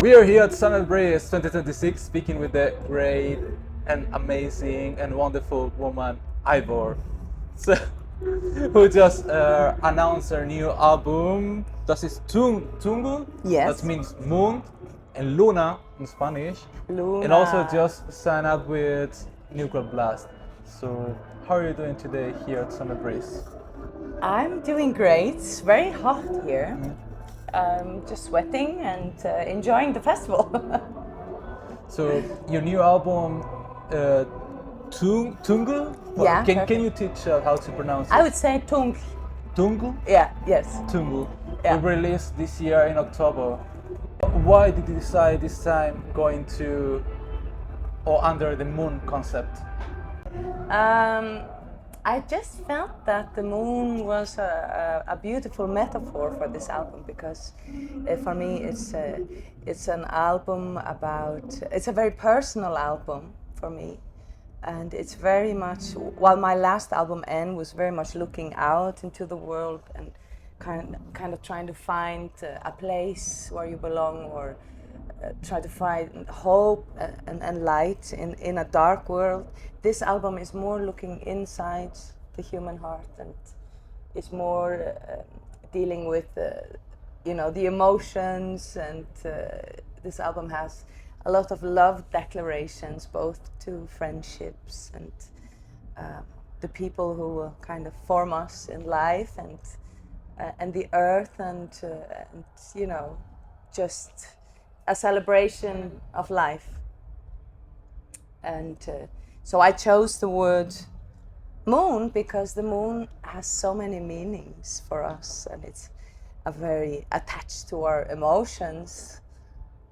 We are here at Summit Breeze 2026 speaking with the great and amazing and wonderful woman Eivør, so, who just announced her new album. Das ist Tungun, Yes. that means moon, and Luna in Spanish. Luna. And also just signed up with Nuclear Blast. So how are you doing today here at Summit Breeze? I'm doing great. It's very hot here. Just sweating and enjoying the festival. So your new album, Tungun? Yeah, Can you teach how to pronounce it? I would say Tung. Tungun? Yeah, yes. Tungun. Yeah. We released this year in October. Why did you decide this time going to or under the moon concept? I just felt that the moon was a beautiful metaphor for this album because for me it's an album about, it's a very personal album for me, and it's very much, while my last album N was very much looking out into the world and kind of trying to find a place where you belong, or try to find hope and light in a dark world. This album is more looking inside the human heart, and it's more dealing with the emotions, and this album has a lot of love declarations, both to friendships and the people who will kind of form us in life, and the earth, and just a celebration of life. And so I chose the word moon because the moon has so many meanings for us, and it's very attached to our emotions,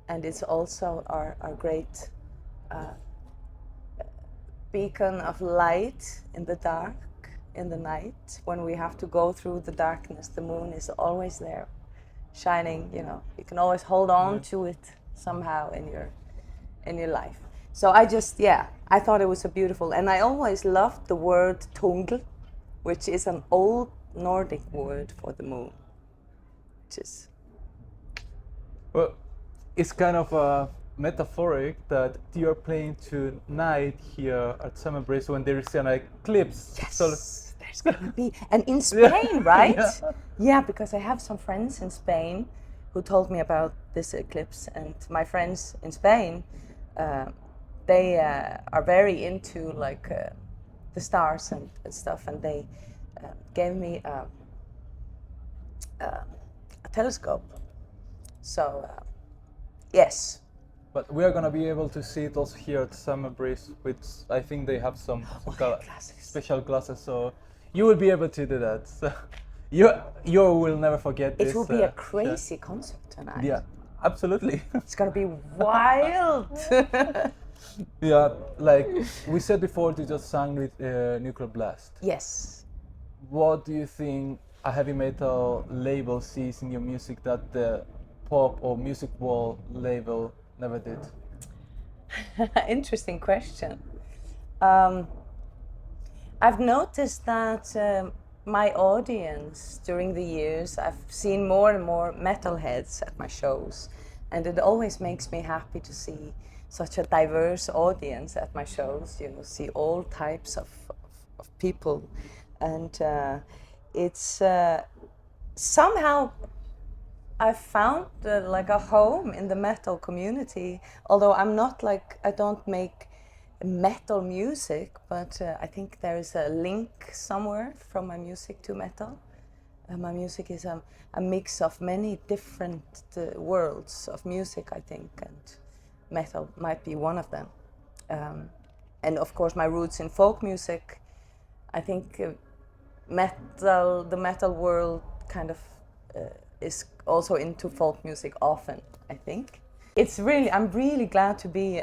and it's also our great beacon of light in the dark, in the night. When we have to go through the darkness, the moon is always there, shining. You can always hold on to it somehow in your life. So I thought it was a beautiful, and I always loved the word tungl, which is an old Nordic word for the moon, which is, Well, it's kind of metaphoric that you're playing tonight here at Summer Breeze when there is an eclipse. yes, So, there's gonna be, and in Spain, right? Yeah. Yeah, because I have some friends in Spain who told me about this eclipse, and my friends in Spain, they are very into the stars and stuff, and they gave me a telescope. So yes. But we are gonna be able to see it also here at Summer Breeze, which I think they have some glasses. special glasses, so you will be able to do that. So you will never forget this. It will be a crazy concert tonight. Yeah, absolutely. It's gonna be wild. Yeah, like we said before, you just sang with Nuclear Blast. Yes. What do you think a heavy metal label sees in your music that the pop or music world label never did? Interesting question. I've noticed that my audience during the years, I've seen more and more metalheads at my shows, and it always makes me happy to see such a diverse audience at my shows. See all types of people, and it's somehow I've found a home in the metal community. Although I don't make metal music, but I think there is a link somewhere from my music to metal. My music is a mix of many different worlds of music, I think, and metal might be one of them. And of course my roots in folk music. I think the metal world kind of is also into folk music often, I think. I'm really glad to be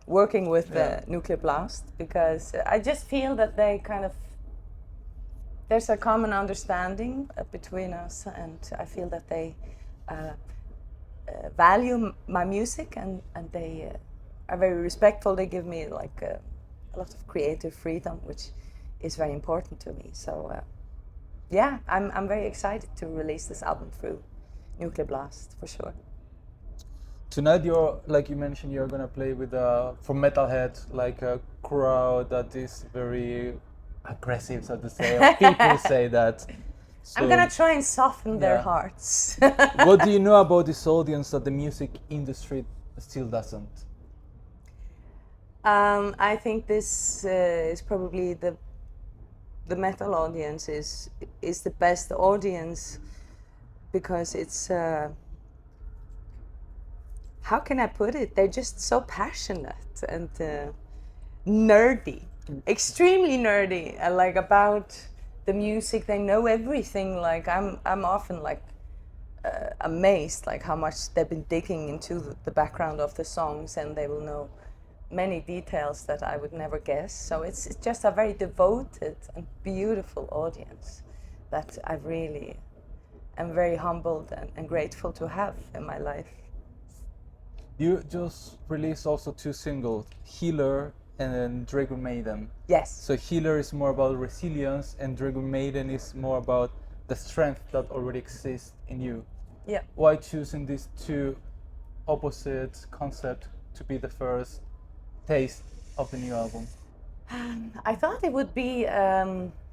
working with Nuclear Blast, because I just feel that there's a common understanding between us, and I feel that they value my music, and they are very respectful. They give me a lot of creative freedom, which is very important to me. So I'm very excited to release this album through Nuclear Blast, for sure. Tonight, you're like you mentioned, you're gonna play with for metalheads, like a crowd that is very aggressive, so to say. Or people say that. I'm So, gonna try and soften their yeah. hearts. What do you know about this audience that the music industry still doesn't? I think this is probably the metal audience is the best audience because it's how can I put it? They're just so passionate and nerdy, extremely nerdy, like about the music. They know everything. Like I'm often like amazed, like how much they've been digging into the background of the songs, and they will know many details that I would never guess. So it's just a very devoted and beautiful audience that I really am very humbled and grateful to have in my life. You just released also 2 singles, Healer and then Dragon Maiden. Yes. So Healer is more about resilience and Dragon Maiden is more about the strength that already exists in you. Yeah. Why choosing these two opposite concepts to be the first taste of the new album? I thought it would be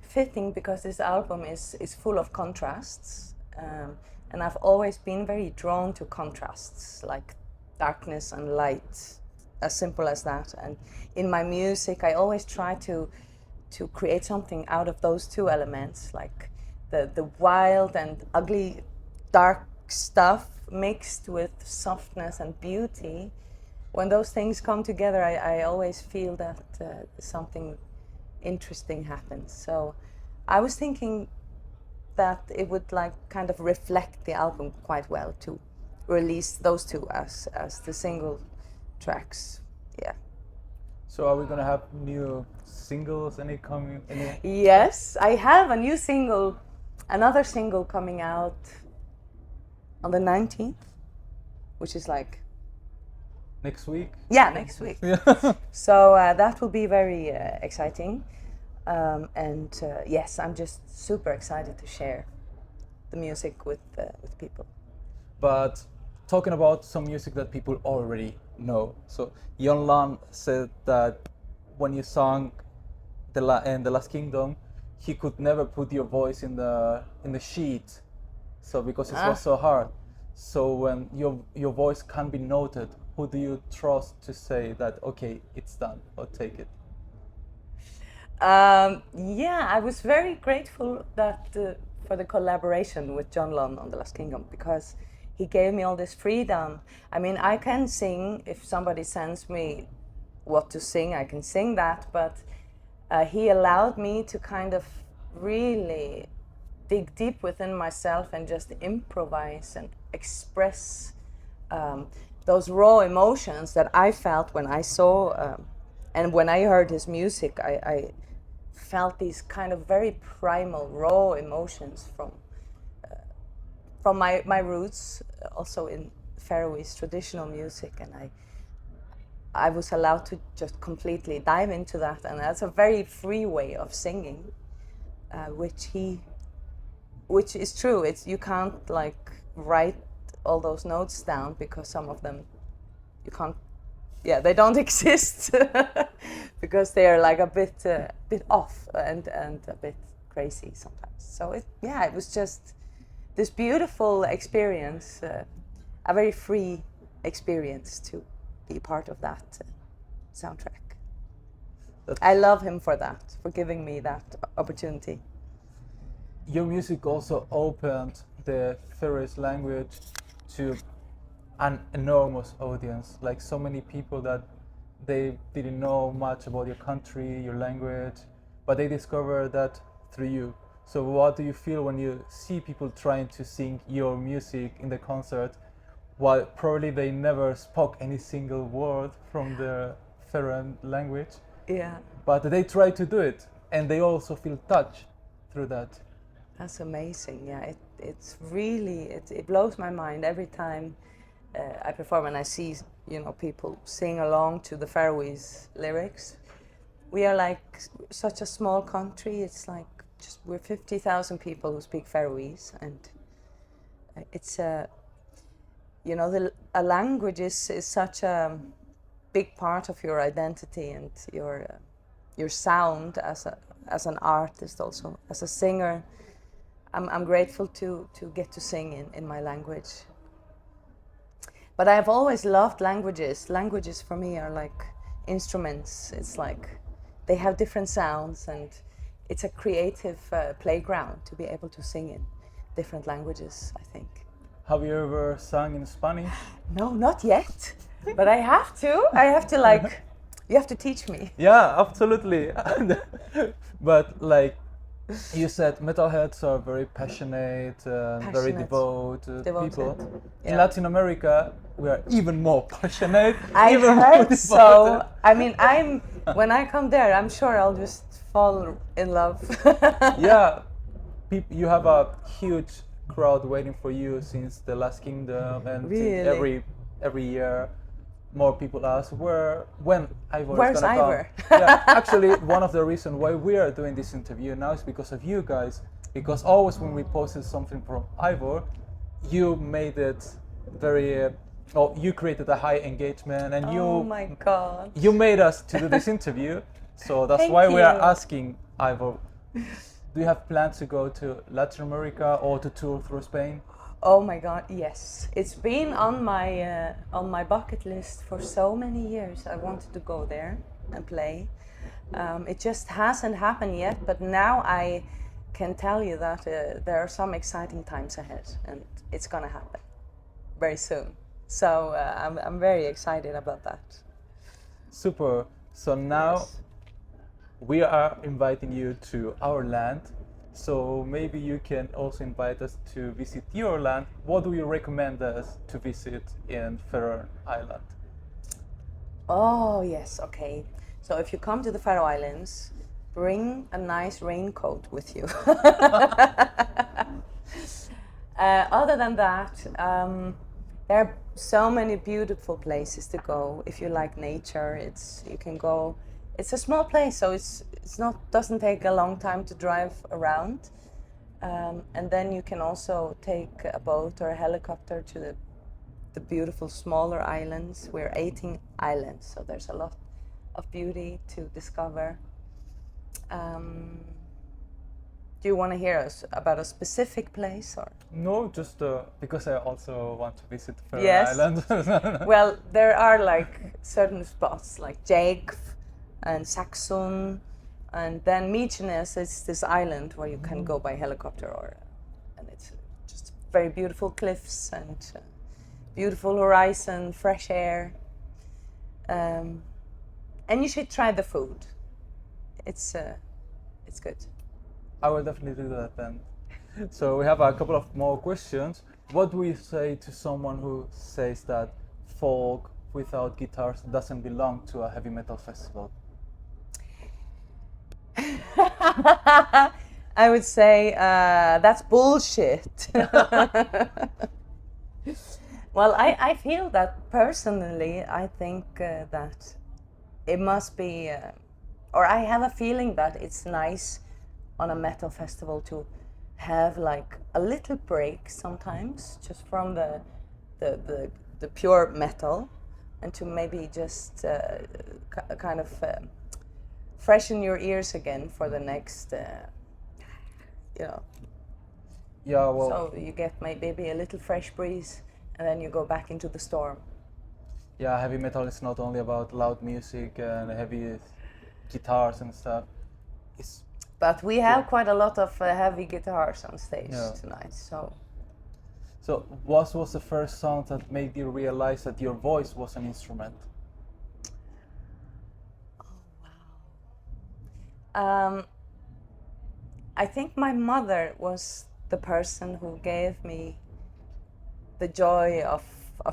fitting because this album is full of contrasts, and I've always been very drawn to contrasts, like darkness and light, as simple as that. And in my music, I always try to create something out of those two elements, like the wild and ugly, dark stuff mixed with softness and beauty. When those things come together, I always feel that something interesting happens. So I was thinking that it would like kind of reflect the album quite well to release those two as the single tracks. Yeah. So are we gonna have new singles? Any coming? Any? Yes, I have a new single, another single coming out on the 19th, which is like Next week? Yeah, next week. Yeah. So that will be very exciting. And yes, I'm just super excited to share the music with people. But talking about some music that people already know. So John Lunn said that when you sang in The Last Kingdom, he could never put your voice in the sheet. So because it was so hard. So when your voice can be noted, who do you trust to say that, okay, it's done, or take it? Yeah, I was very grateful that for the collaboration with John Lunn on The Last Kingdom, because he gave me all this freedom. I mean, I can sing if somebody sends me what to sing, I can sing that, but he allowed me to kind of really dig deep within myself and just improvise and express those raw emotions that I felt when I saw and when I heard his music. I felt these kind of very primal, raw emotions from my roots, also in Faroese traditional music, and I was allowed to just completely dive into that, and that's a very free way of singing, which is true. It's you can't like write all those notes down because some of them you can't. Yeah, they don't exist because they are like a bit off and a bit crazy sometimes. So it was just this beautiful experience, a very free experience to be part of that soundtrack. I love him for that, for giving me that opportunity. Your music also opened the Faroese language to an enormous audience, like so many people that they didn't know much about your country, your language, but they discovered that through you. So what do you feel when you see people trying to sing your music in the concert while probably they never spoke any single word from the Faroe language? Yeah. But they try to do it and they also feel touched through that. That's amazing. Yeah, it's really, it blows my mind every time I perform and I see, people sing along to the Faroese lyrics. We are like such a small country. It's like we're 50,000 people who speak Faroese, and you know, a language is such a big part of your identity and your sound as an artist, also as a singer. I'm grateful to get to sing in my language. But I've always loved languages. Languages for me are like instruments. It's like they have different sounds, and it's a creative playground to be able to sing in different languages, I think. Have you ever sung in Spanish? No, not yet. But I have to. I have to like. You have to teach me. Yeah, absolutely. But like you said, metalheads are very passionate, very devoted people. In Latin America, we are even more passionate. I even heard more so. I mean, when I come there, I'm sure I'll just fall in love. Yeah, you have a huge crowd waiting for you since the Last Kingdom, and Really? every year more people ask when Eivør Where's is gonna Eivør? come. Yeah, actually, one of the reasons why we are doing this interview now is because of you guys. Because always when we posted something from Eivør, you made it very. You created a high engagement, and Oh my God! you made us to do this interview. So that's Thank why we are you. asking Eivør. Do you have plans to go to Latin America or to tour through Spain? Oh my God! Yes, it's been on my bucket list for so many years. I wanted to go there and play. It just hasn't happened yet, but now I can tell you that there are some exciting times ahead, and it's gonna happen very soon. So I'm very excited about that. Super. So now Yes. we are inviting you to our land. So maybe you can also invite us to visit your land. What do you recommend us to visit in Faroe Island? Oh yes, okay. So if you come to the Faroe Islands, bring a nice raincoat with you. Other than that, there are so many beautiful places to go. If you like nature, you can go. It's a small place, so doesn't take a long time to drive around, and then you can also take a boat or a helicopter to the beautiful smaller islands. We're 18 islands, so there's a lot of beauty to discover. Do you want to hear us about a specific place, or? No, just because I also want to visit Faroe Yes. Islands. Well, there are like certain spots like Jake and Saxon, and then Mykines is this island where you can go by helicopter, and it's just very beautiful cliffs and beautiful horizon, fresh air, and you should try the food. It's good. I will definitely do that then. So we have a couple of more questions. What do you say to someone who says that folk without guitars doesn't belong to a heavy metal festival? I would say that's bullshit. Well, I feel that personally. I think that it must be, or I have a feeling that it's nice on a metal festival to have like a little break sometimes, just from the pure metal, and to maybe just kind of freshen your ears again for the next, Yeah, well, So you get maybe a little fresh breeze, and then you go back into the storm. yeah, heavy metal is not only about loud music and heavy guitars and stuff. It's But we have quite a lot of heavy guitars on stage tonight, so. So, what was the first song that made you realize that your voice was an instrument? I think my mother was the person who gave me the joy of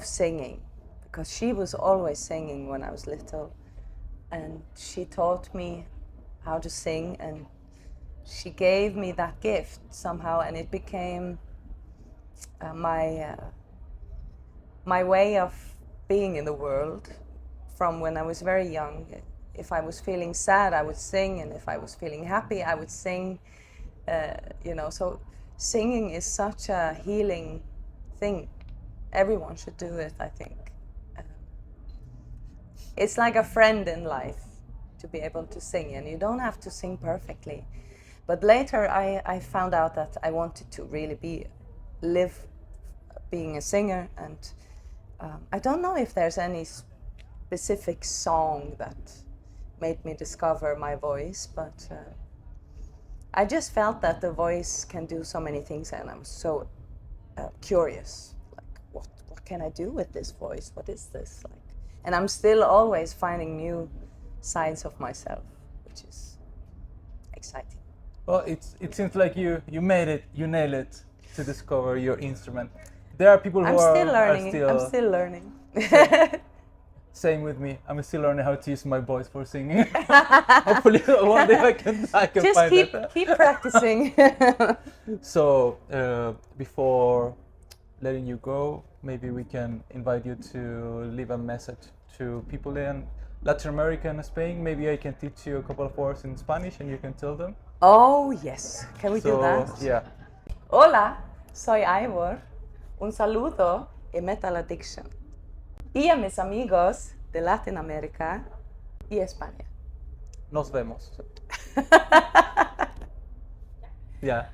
singing, because she was always singing when I was little, and she taught me how to sing, and she gave me that gift somehow, and it became my way of being in the world from when I was very young. If I was feeling sad, I would sing, and if I was feeling happy, I would sing. So singing is such a healing thing Everyone should do it, I think. It's like a friend in life to be able to sing, and you don't have to sing perfectly. But later I found out that I wanted to really live being a singer, and I don't know if there's any specific song that made me discover my voice, but I just felt that the voice can do so many things, and I'm so curious. Like, what can I do with this voice? What is this like? And I'm still always finding new sides of myself, which is exciting. Well, it seems like you made it, you nailed it to discover your instrument. There are people who I'm still learning. are still I'm still learning. same with me. I'm still learning how to use my voice for singing. Hopefully one day I can Just find it. keep practicing. So before letting you go, maybe we can invite you to leave a message to people in Latin America and Spain. Maybe I can teach you a couple of words in Spanish and you can tell them. Oh yes, can we do that? Yeah. Hola, soy Eivør. Un saludo y Metal Addiction. Y a mis amigos de Latinoamérica y España. Nos vemos. Yeah.